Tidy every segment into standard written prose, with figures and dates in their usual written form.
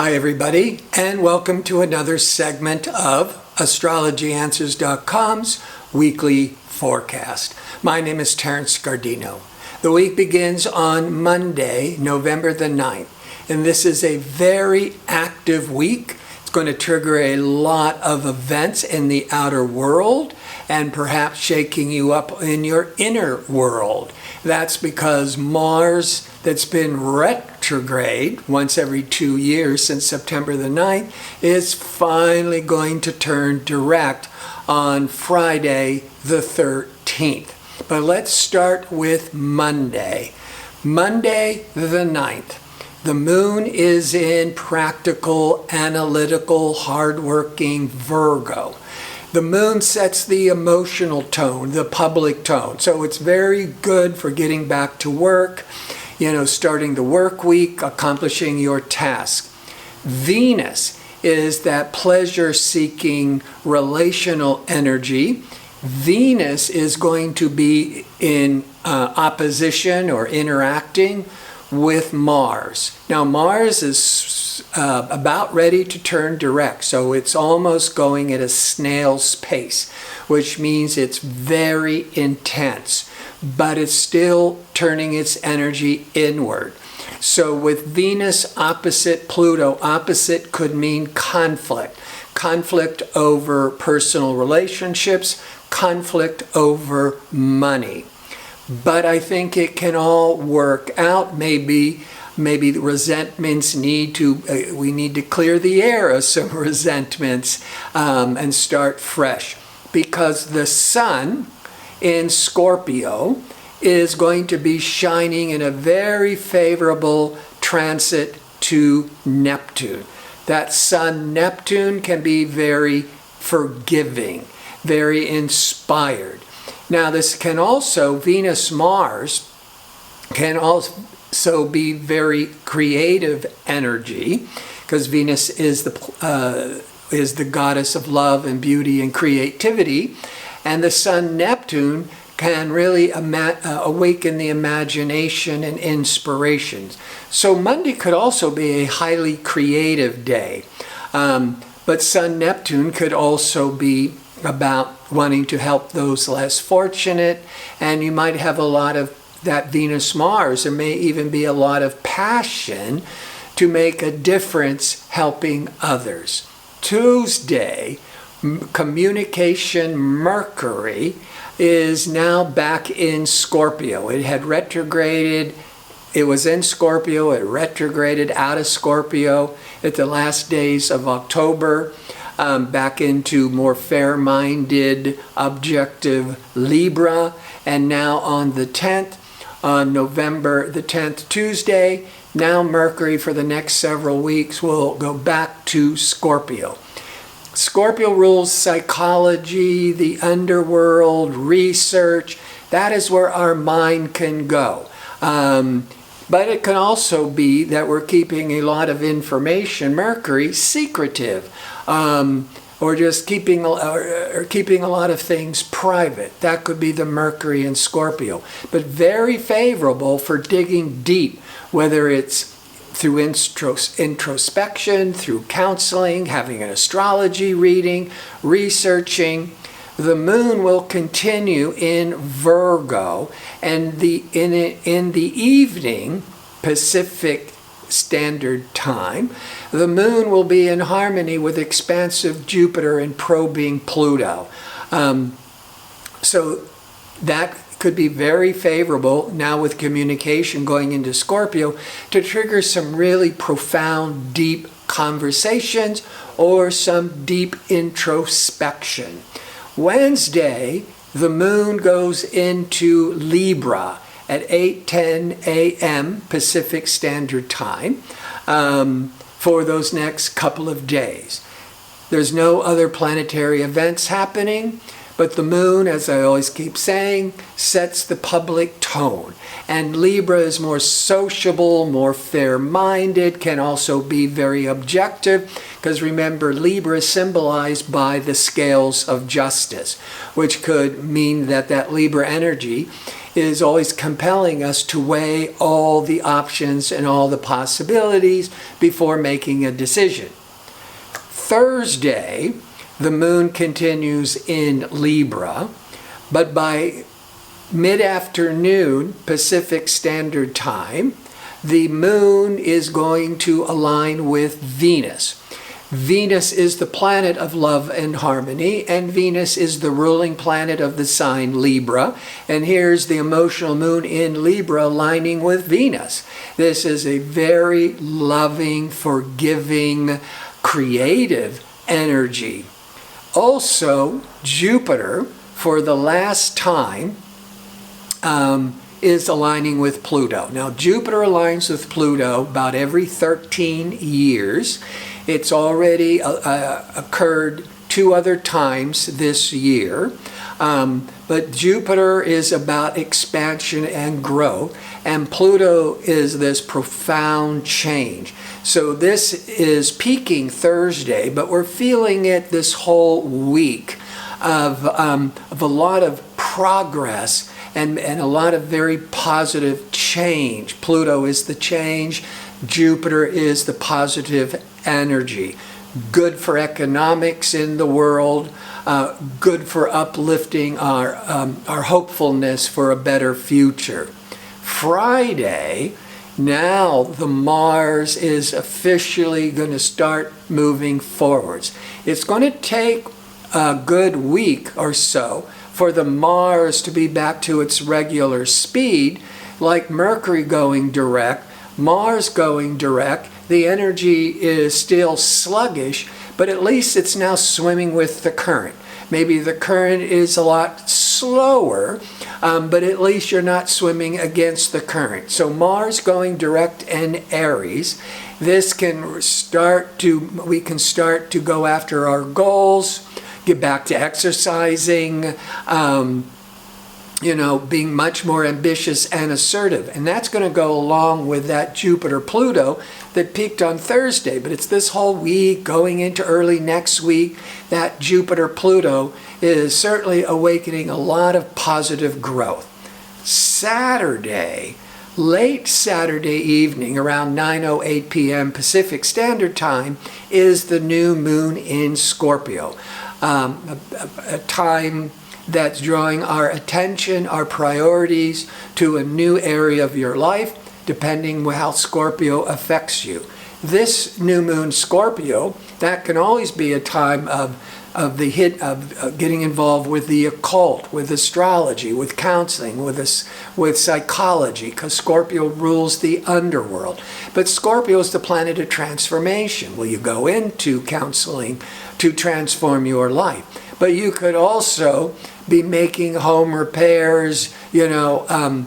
Hi everybody, and welcome to another segment of AstrologyAnswers.com's weekly forecast. My name is Terrence Gardino. The week begins on Monday, November the 9th, and this is a very active week. It's going to trigger a lot of events in the outer world and perhaps shaking you up in your inner world. That's because Mars, that's been retrograde once every 2 years since September the 9th, is finally going to turn direct on Friday the 13th. But let's start with Monday. Monday the 9th. The moon is in practical, analytical, hardworking Virgo. The moon sets the emotional tone, the public tone. So it's very good for getting back to work, starting the work week, accomplishing your task. Venus is that pleasure-seeking relational energy. Venus is going to be in opposition or interacting with Mars. Now Mars is about ready to turn direct, so it's almost going at a snail's pace, which means it's very intense, but it's still turning its energy inward. So with Venus opposite Pluto, opposite could mean conflict over personal relationships, conflict over money. But I think it can all work out. Maybe the resentments we need to clear the air of some resentments and start fresh. Because the sun in Scorpio is going to be shining in a very favorable transit to Neptune. That sun-Neptune can be very forgiving, very inspired. Now this can also, Venus-Mars can also be very creative energy, because Venus is the goddess of love and beauty and creativity, and the sun Neptune can really awaken the imagination and inspirations. So Monday could also be a highly creative day, but sun Neptune could also be about wanting to help those less fortunate, and you might have a lot of that Venus-Mars. There may even be a lot of passion to make a difference helping others. Tuesday, Communicative Mercury is now back in Scorpio. It had retrograded. It was in Scorpio. It retrograded out of Scorpio at the last days of October, back into more fair-minded, objective Libra. And now on the 10th, on November the 10th, Tuesday, now Mercury for the next several weeks will go back to Scorpio. Scorpio rules psychology, the underworld, research. That is where our mind can go. But it can also be that we're keeping a lot of information, Mercury, secretive, or just keeping a lot of things private. That could be the Mercury in Scorpio. But very favorable for digging deep, whether it's through introspection, through counseling, having an astrology reading, researching. The moon will continue in Virgo, and in the evening, Pacific Standard Time, the moon will be in harmony with expansive Jupiter and probing Pluto. So that could be very favorable now with communication going into Scorpio to trigger some really profound, deep conversations or some deep introspection. Wednesday, the moon goes into Libra at 8:10 a.m. Pacific Standard Time for those next couple of days. There's no other planetary events happening, But the moon, as I always keep saying, sets the public tone. And Libra is more sociable, more fair-minded, can also be very objective, because remember, Libra is symbolized by the scales of justice, which could mean that that Libra energy is always compelling us to weigh all the options and all the possibilities before making a decision. Thursday, the moon continues in Libra, but by mid-afternoon Pacific Standard Time, the moon is going to align with Venus. Venus is the planet of love and harmony, and Venus is the ruling planet of the sign Libra. And here's the emotional moon in Libra aligning with Venus. This is a very loving, forgiving, creative energy. Also, Jupiter, for the last time, is aligning with Pluto. Now, Jupiter aligns with Pluto about every 13 years. It's already occurred 2 other times this year. But Jupiter is about expansion and growth, and Pluto is this profound change. So this is peaking Thursday, but we're feeling it this whole week of a lot of progress and a lot of very positive change. Pluto is the change. Jupiter is the positive energy. Good for economics in the world, good for uplifting our hopefulness for a better future. Friday, now the Mars is officially going to start moving forwards. It's going to take a good week or so for the Mars to be back to its regular speed, like Mercury going direct, Mars going direct. The energy is still sluggish, but at least it's now swimming with the current. Maybe the current is a lot slower, but at least you're not swimming against the current. So Mars going direct in Aries, we can start to go after our goals, get back to exercising, being much more ambitious and assertive. And that's going to go along with that Jupiter-Pluto that peaked on Thursday. But it's this whole week, going into early next week, that Jupiter-Pluto is certainly awakening a lot of positive growth. Saturday, late Saturday evening, around 9:08 p.m. Pacific Standard Time, is the new moon in Scorpio. A time that's drawing our attention, our priorities to a new area of your life, depending how Scorpio affects you. This new moon Scorpio, that can always be a time of getting involved with the occult, with astrology, with counseling, with psychology, because Scorpio rules the underworld. But Scorpio is the planet of transformation. Will you go into counseling to transform your life? But you could also be making home repairs, doing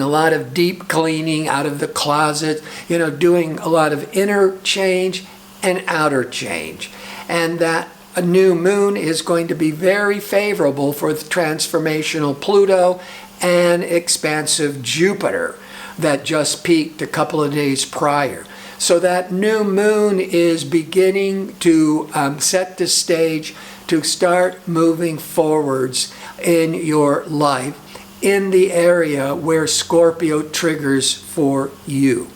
a lot of deep cleaning out of the closet, doing a lot of inner change and outer change. And that a new moon is going to be very favorable for the transformational Pluto and expansive Jupiter that just peaked a couple of days prior. So that new moon is beginning to set the stage to start moving forwards in your life in the area where Scorpio triggers for you.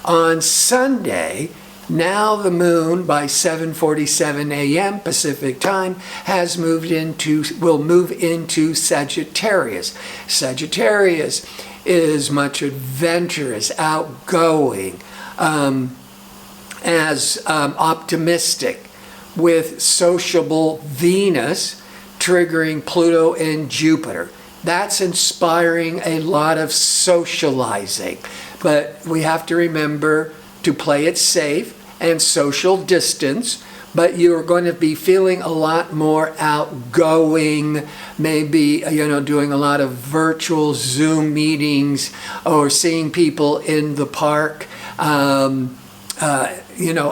On Sunday, now the moon by 7:47 a.m. Pacific time will move into Sagittarius. Sagittarius is much adventurous, outgoing, optimistic, with sociable Venus triggering Pluto and Jupiter. That's inspiring a lot of socializing. But we have to remember to play it safe and social distance. But you're going to be feeling a lot more outgoing, maybe, doing a lot of virtual Zoom meetings or seeing people in the park,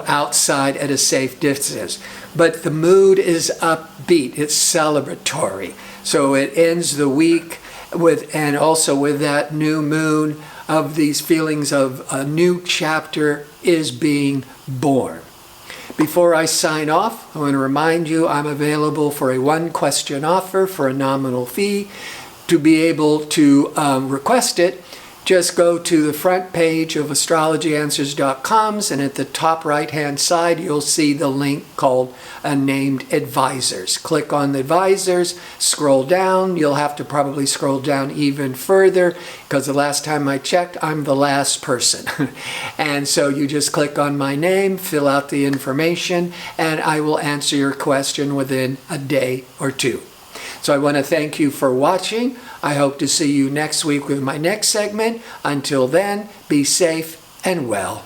outside at a safe distance. but the mood is upbeat. It's celebratory. So it ends the week and also with that new moon, of these feelings of a new chapter is being born. Before I sign off, I want to remind you I'm available for a one-question offer for a nominal fee. To be able to request it, just go to the front page of astrologyanswers.com, and at the top right-hand side, you'll see the link called Named Advisors. Click on the advisors, scroll down. You'll have to probably scroll down even further because the last time I checked, I'm the last person. And so you just click on my name, fill out the information, and I will answer your question within a day or two. So I want to thank you for watching. I hope to see you next week with my next segment. Until then, be safe and well.